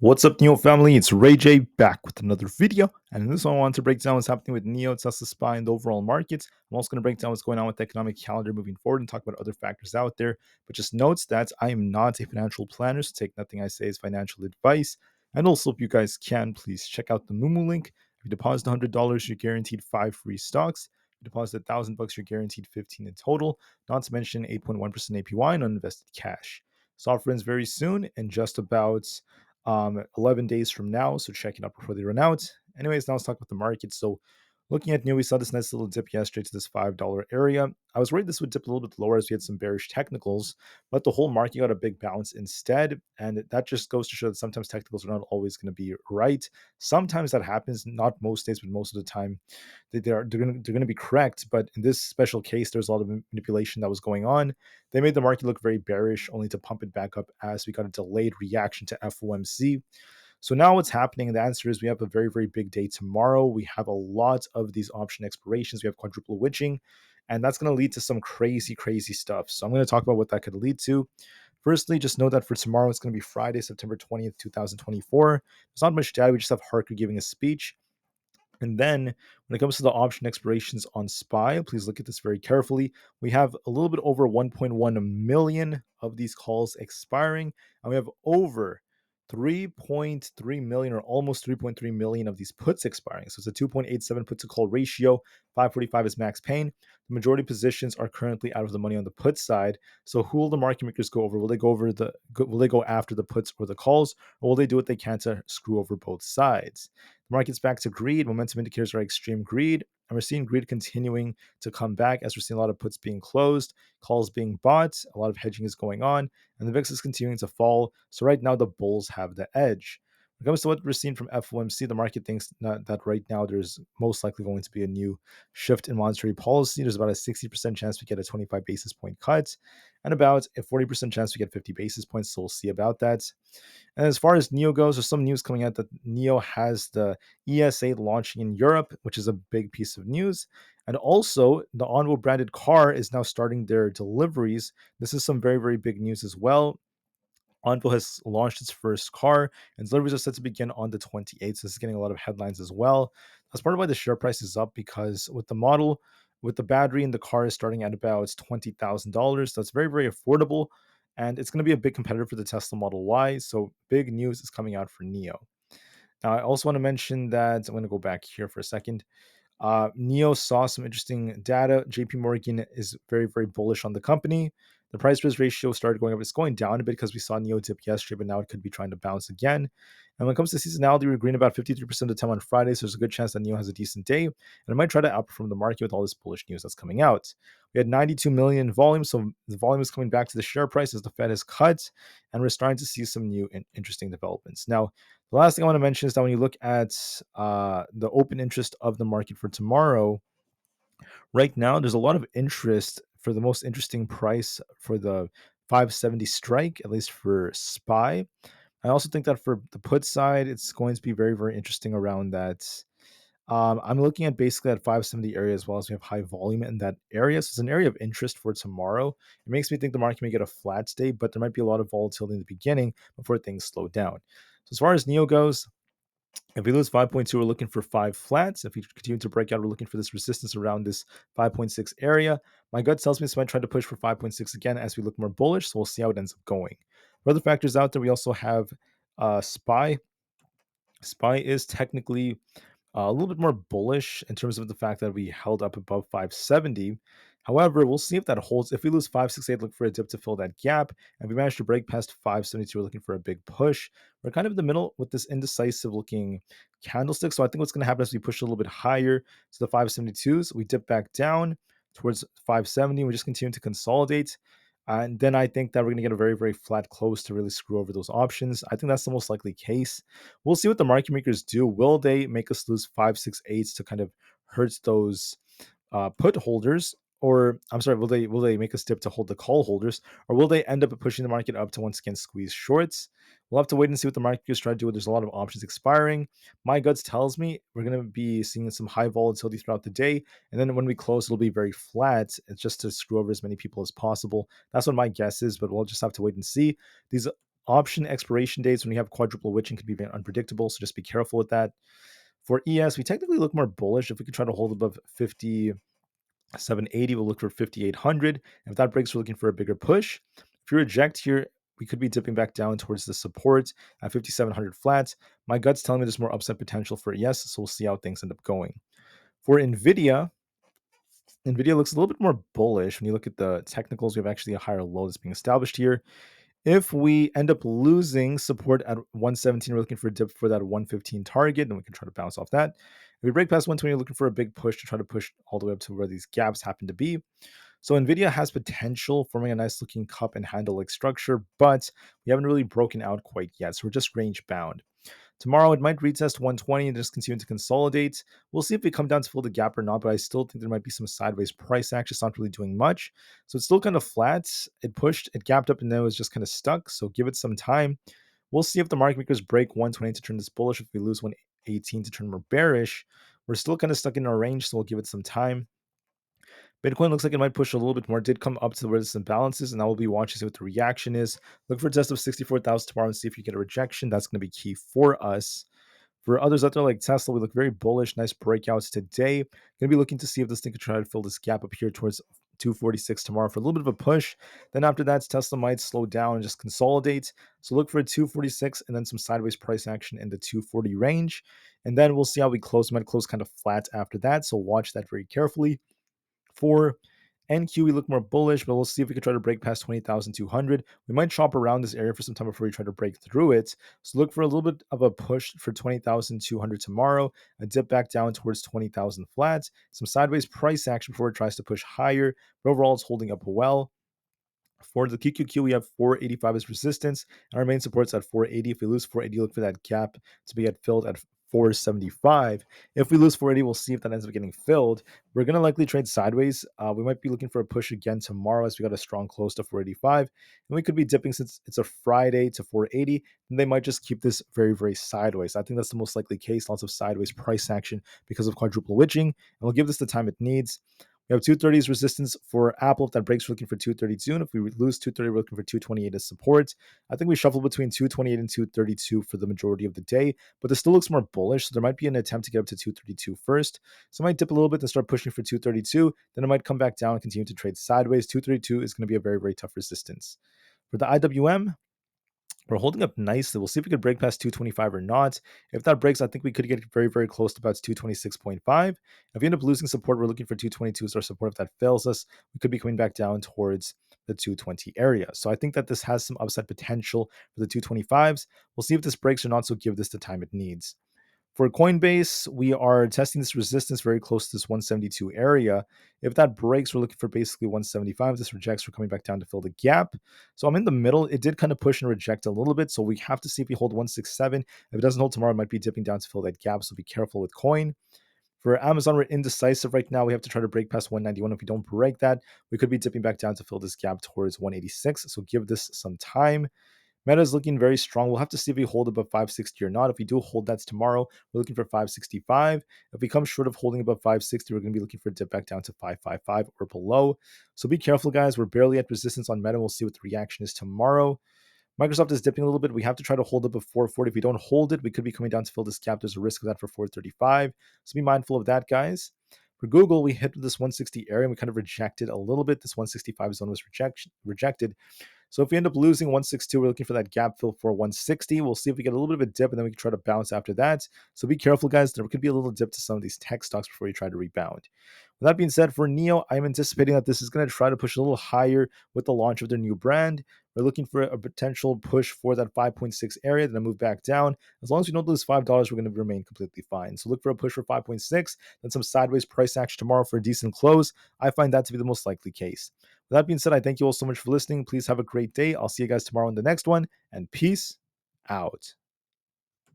What's up, NIO family? It's Rey-Jay back with another video. And in this one, I want to break down what's happening with NIO, Tesla, SPY, and the overall markets. I'm also going to break down what's going on with the economic calendar moving forward and talk about other factors out there. But just note that I am not a financial planner, so take nothing I say as financial advice. And also, if you guys can, please check out the Moomoo link. If you deposit $100, you're guaranteed 5 free stocks. If you deposit $1,000, you're guaranteed 15 in total, not to mention 8.1% APY on uninvested cash. Soft ends very soon, in just about 11 days from now. So check it out before they run out. Anyways, now let's talk about the market. So looking at NIO, we saw this nice little dip yesterday to this $5 area. I was worried this would dip a little bit lower as we had some bearish technicals, but the whole market got a big bounce instead. And that just goes to show that sometimes technicals are not always going to be right. Sometimes that happens, not most days, but most of the time they're going to be correct. But in this special case, there's a lot of manipulation that was going on. They made the market look very bearish, only to pump it back up as we got a delayed reaction to FOMC. So now what's happening? The answer is we have a very, very big day tomorrow. We have a lot of these option expirations. We have quadruple witching, and that's going to lead to some crazy, crazy stuff. So I'm going to talk about what that could lead to. Firstly, just know that for tomorrow, it's going to be Friday, September 20th, 2024. There's not much data. We just have Harker giving a speech. And then when it comes to the option expirations on SPY, please look at this very carefully. We have a little bit over 1.1 million of these calls expiring, and we have over 3.3 million or almost 3.3 million of these puts expiring. So it's a 2.87 put to call ratio. 545 is max pain. The majority of positions are currently out of the money on the put side. So who will the market makers go over? Will they go after the puts or the calls, or will they do what they can to screw over both sides? The market's back to greed. Momentum indicators are extreme greed. And we're seeing greed continuing to come back as we're seeing a lot of puts being closed, calls being bought, a lot of hedging is going on, and the VIX is continuing to fall. So right now, the bulls have the edge. When it comes to what we're seeing from FOMC, the market thinks that right now there's most likely going to be a new shift in monetary policy. There's about a 60% chance we get a 25 basis point cut and about a 40% chance we get 50 basis points. So we'll see about that. And as far as NIO goes, there's some news coming out that NIO has the ES8 launching in Europe, which is a big piece of news. And also, the Envda branded car is now starting their deliveries. This is some very, very big news as well. Envda has launched its first car, and deliveries are set to begin on the 28th. So this is getting a lot of headlines as well. That's part of why the share price is up, because with the model, with the battery in the car is starting at about $20,000. That's very, very affordable, and it's going to be a big competitor for the Tesla Model Y. So big news is coming out for NIO. Now, I also want to mention that I'm going to go back here for a second. NIO saw some interesting data. JP Morgan is very, very bullish on the company. The price risk ratio started going up. It's going down a bit because we saw NIO dip yesterday, but now it could be trying to bounce again. And when it comes to seasonality, we're green about 53% of the time on Friday, so there's a good chance that NIO has a decent day. And it might try to outperform the market with all this bullish news that's coming out. We had 92 million volume, so the volume is coming back to the share price as the Fed has cut, and we're starting to see some new and interesting developments. Now, the last thing I want to mention is that when you look at the open interest of the market for tomorrow, right now there's a lot of interest for the most interesting price for the 570 strike, at least for SPY. I also think that for the put side, it's going to be very, very interesting around that. I'm looking at basically at 570 area as well, as we have high volume in that area. So it's an area of interest for tomorrow. It makes me think the market may get a flat day, but there might be a lot of volatility in the beginning before things slow down. So as far as NIO goes, if we lose 5.2, we're looking for 5 flats. If we continue to break out, we're looking for this resistance around this 5.6 area. My gut tells me this might try to push for 5.6 again as we look more bullish, so we'll see how it ends up going. For other factors out there, we also have SPY. SPY is technically a little bit more bullish in terms of the fact that we held up above 570. However, we'll see if that holds. If we lose 568, look for a dip to fill that gap. And if we manage to break past 572, we're looking for a big push. We're kind of in the middle with this indecisive looking candlestick. So I think what's going to happen is we push a little bit higher to the 572s. We dip back down towards 570. We just continue to consolidate. And then I think that we're going to get a very, very flat close to really screw over those options. I think that's the most likely case. We'll see what the market makers do. Will they make us lose 568s to kind of hurt those put holders? Or I'm sorry, will they make us dip to hold the call holders? Or will they end up pushing the market up to once again squeeze shorts? We'll have to wait and see what the market makers try to do. There's a lot of options expiring. My guts tells me we're going to be seeing some high volatility throughout the day. And then when we close, it'll be very flat. It's just to screw over as many people as possible. That's what my guess is, but we'll just have to wait and see. These option expiration dates when you have quadruple witching can be very unpredictable, so just be careful with that. For ES, we technically look more bullish. If we could try to hold above 5780, we'll look for 5800. And if that breaks, we're looking for a bigger push. If you reject here, we could be dipping back down towards the support at 5700 flats. My gut's telling me there's more upside potential for ES, so we'll see how things end up going. For Nvda looks a little bit more bullish. When you look at the technicals, we have actually a higher low that's being established here. If we end up losing support at 117, we're looking for a dip for that 115 target, and we can try to bounce off that. If we break past 120, we're looking for a big push to try to push all the way up to where these gaps happen to be. So Nvda has potential, forming a nice looking cup and handle like structure, but we haven't really broken out quite yet. So we're just range bound. Tomorrow it might retest 120 and just continue to consolidate. We'll see if we come down to fill the gap or not, but I still think there might be some sideways price action. It's not really doing much. So it's still kind of flat. It pushed, it gapped up, and then it was just kind of stuck. So give it some time. We'll see if the market makers break 120 to turn this bullish. If we lose 118 to turn more bearish, we're still kind of stuck in our range, so we'll give it some time. Bitcoin looks like it might push a little bit more. It did come up to where there's some balances, and I will be watching to see what the reaction is. Look for a test of 64,000 tomorrow and see if you get a rejection. That's going to be key for us. For others out there like Tesla, we look very bullish. Nice breakouts today. Going to be looking to see if this thing can try to fill this gap up here towards 246 tomorrow for a little bit of a push. Then after that, Tesla might slow down and just consolidate. So look for a 246 and then some sideways price action in the 240 range. And then we'll see how we close. We might close kind of flat after that. So watch that very carefully. For NQ, we look more bullish, but we'll see if we can try to break past 20,200. We might chop around this area for some time before we try to break through it. So look for a little bit of a push for 20,200 tomorrow, a dip back down towards 20,000 flats, some sideways price action before it tries to push higher. But overall, it's holding up well. For the QQQ, we have 485 as resistance, and our main support's at 480. If we lose 480, look for that gap to be filled at 475. If we lose 480, we'll see if that ends up getting filled. We're going to likely trade sideways. We might be looking for a push again tomorrow as we got a strong close to 485. And we could be dipping since it's a Friday to 480. And they might just keep this very, very sideways. I think that's the most likely case. Lots of sideways price action because of quadruple witching. And we'll give this the time it needs. We have 230's resistance for Aapl. If that breaks, we're looking for 232. And if we lose 230, we're looking for 228 as support. I think we shuffle between 228 and 232 for the majority of the day, but this still looks more bullish. So there might be an attempt to get up to 232 first. So it might dip a little bit and start pushing for 232. Then it might come back down and continue to trade sideways. 232 is going to be a very, very tough resistance. For the IWM, we're holding up nicely. We'll see if we could break past 225 or not. If that breaks, I think we could get very, very close to about 226.5. If we end up losing support, we're looking for 222 as our support. If that fails us, we could be coming back down towards the 220 area. So I think that this has some upside potential for the 225s. We'll see if this breaks or not, so give this the time it needs. For Coinbase, we are testing this resistance very close to this 172 area. If that breaks, we're looking for basically 175. If this rejects, we're coming back down to fill the gap. So I'm in the middle. It did kind of push and reject a little bit. So we have to see if we hold 167. If it doesn't hold tomorrow, it might be dipping down to fill that gap. So be careful with coin. For Amazon, we're indecisive right now. We have to try to break past 191. If we don't break that, we could be dipping back down to fill this gap towards 186. So give this some time. Meta is looking very strong. We'll have to see if we hold above 560 or not. If we do hold, that's tomorrow. We're looking for 565. If we come short of holding above 560, we're going to be looking for a dip back down to 555 or below. So be careful, guys. We're barely at resistance on Meta. We'll see what the reaction is tomorrow. Microsoft is dipping a little bit. We have to try to hold up at 440. If we don't hold it, we could be coming down to fill this gap. There's a risk of that for 435. So be mindful of that, guys. For Google, we hit this 160 area and we kind of rejected a little bit. This 165 zone was rejected. So if we end up losing 162, we're looking for that gap fill for 160. We'll see if we get a little bit of a dip, and then we can try to bounce after that. So be careful, guys. There could be a little dip to some of these tech stocks before you try to rebound. With that being said, for NIO, I'm anticipating that this is going to try to push a little higher with the launch of their new brand. We're looking for a potential push for that 5.6 area, then a move back down. As long as we don't lose $5, we're going to remain completely fine. So look for a push for 5.6, then some sideways price action tomorrow for a decent close. I find that to be the most likely case. With that being said, I thank you all so much for listening. Please have a great day. I'll see you guys tomorrow in the next one, and peace out.